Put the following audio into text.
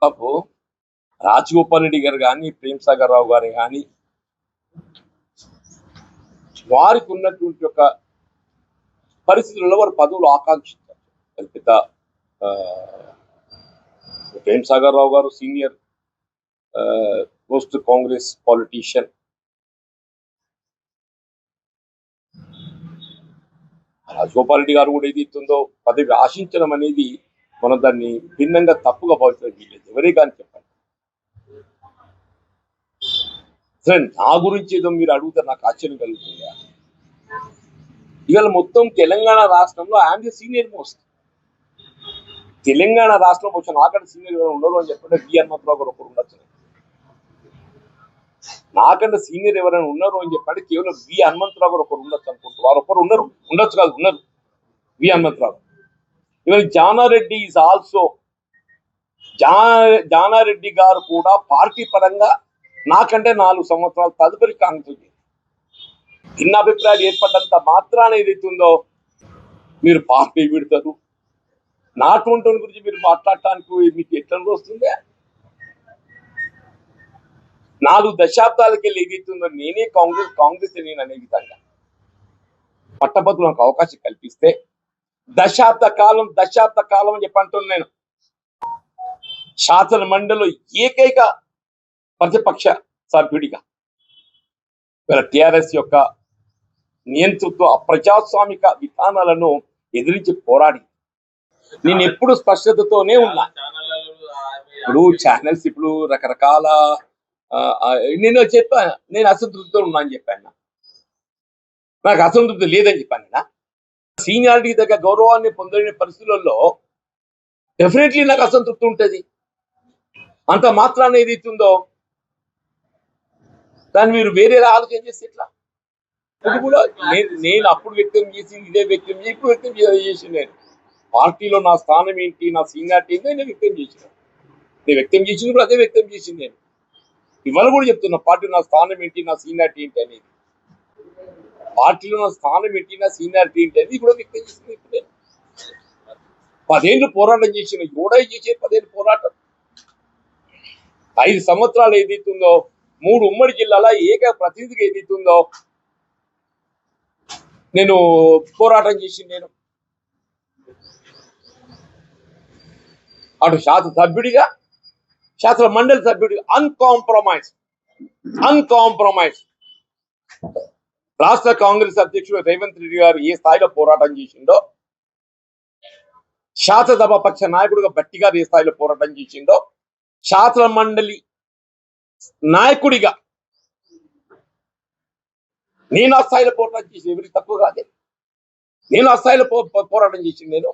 బాబు రాజగోపాల్ రెడ్డి గారు కానీ ప్రేమ్ సాగర్ రావు గారు కానీ వారికి ఉన్నటువంటి ఒక పరిస్థితుల్లో వారు పదవులు ఆకాంక్షించారు. అది పెద్ద ప్రేమ్ సాగర్ రావు గారు senior post Congress politician. Rajagopal Reddy గారు కూడా ఏదైతుందో పదవి ఆశించడం అనేది మనం దాన్ని భిన్నంగా తప్పుగా భావించడం వీలేదు. ఎవరే కానీ చెప్పండి. సరే, నా గురించి ఏదో మీరు అడుగుతారు, నాకు ఆశ్చర్యం కలుగుతుందా? ఇవాళ మొత్తం తెలంగాణ రాష్ట్రంలో I'm the senior most. Telangana రాష్ట్రం వచ్చి నాకంటే సీనియర్ ఎవరు ఉండరు అని చెప్పంటే వి హనుమంతరావు గారు ఒకరు ఉండొచ్చు. నాకంటే సీనియర్ ఎవరైనా ఉన్నారు అని చెప్పంటే కేవలం వి హనుమంతరావు గారు ఒకరు ఉండొచ్చు అనుకుంటారు. వారు ఒకరు ఉండొచ్చు కాదు, ఉన్నారు వి హనుమంతరావు. ఇవాళ జానారెడ్డి ఈజ్ ఆల్సో జానారెడ్డి గారు కూడా పార్టీ పరంగా నాకంటే 4 సంవత్సరాలు తదుపరి కాంగ్రెస్ భిన్నాభిప్రాయాలు ఏర్పడ్డంత మాత్రాన ఏదైతుందో మీరు పార్టీ విడతారు. నాటువంటి గురించి మీరు మాట్లాడటానికి మీకు ఎట్లా వస్తుందే? 4 దశాబ్దాలకి వెళ్ళి ఏదైతుందో నేనే కాంగ్రెస్ నేను అనే విధంగా పట్టభద్రులకు నాకు అవకాశం కల్పిస్తే దశాబ్ద కాలం అని చెప్పంటున్నాను. నేను శాసన మండలిలో ఏకైక ప్రతిపక్ష సభ్యుడిగా టిఆర్ఎస్ యొక్క నియంతృత్వ అప్రజాస్వామిక విధానాలను ఎదిరించి పోరాడి నేను ఎప్పుడు స్పష్టతతోనే ఉన్నా. ఇప్పుడు ఛానల్స్ ఇప్పుడు రకరకాల నేను చెప్పాను, నేను అసంతృప్తితో ఉన్నా అని చెప్పాను. నాకు అసంతృప్తి లేదని చెప్పాను. సీనియారిటీ దగ్గర గౌరవాన్ని పొందలేని పరిస్థితులలో డెఫినెట్లీ నాకు అసంతృప్తి ఉంటుంది. అంత మాత్రాన్ని ఏదైతుందో దాన్ని మీరు వేరేలా ఆలోచన చేస్తే ఎట్లా? ఇప్పుడు కూడా నేను అప్పుడు వ్యక్తం చేసింది ఇదే వ్యక్తం చేసి ఇప్పుడు వ్యక్తం చేసి నేను పార్టీలో నా స్థానం ఏంటి, నా సీనియారిటీ ఏంటి నేను వ్యక్తం చేసిన. నేను వ్యక్తం చేసింది కూడా అదే వ్యక్తం చేసింది. నేను ఇవాళ కూడా చెప్తున్నా పార్టీలో నా స్థానం ఏంటి, నా సీనియారిటీ ఏంటి అనేది. పార్టీలో నా స్థానం ఏంటి, నా సీనియారిటీ ఏంటి అనేది కూడా వ్యక్తం చేసింది. ఇప్పుడు నేను 10 ఏళ్ళు పోరాటం చేసిన, కూడా చేసే 10 ఏళ్ళు పోరాటం 5 సంవత్సరాలు ఏదైతుందో 3 ఉమ్మడి జిల్లాల ఏక ప్రతినిధిగా ఏదైతుందో నేను పోరాటం చేసింది. నేను అటు శాసన సభ్యుడిగా, శాసన మండలి సభ్యుడిగా అన్కాంప్రమైజ్ రాష్ట్ర కాంగ్రెస్ అధ్యక్షుడు రేవంత్ రెడ్డి గారు ఏ స్థాయిలో పోరాటం చేసిండో, శాసనసభ పక్ష నాయకుడిగా బట్టి గారు ఏ స్థాయిలో పోరాటం చేసిండో, శాసన మండలి నాయకుడిగా నేను ఆ స్థాయిలో పోరాటం చేసి ఎవరికి తక్కువ కాదే. నేను ఆ స్థాయిలో పోరాటం చేసింది. నేను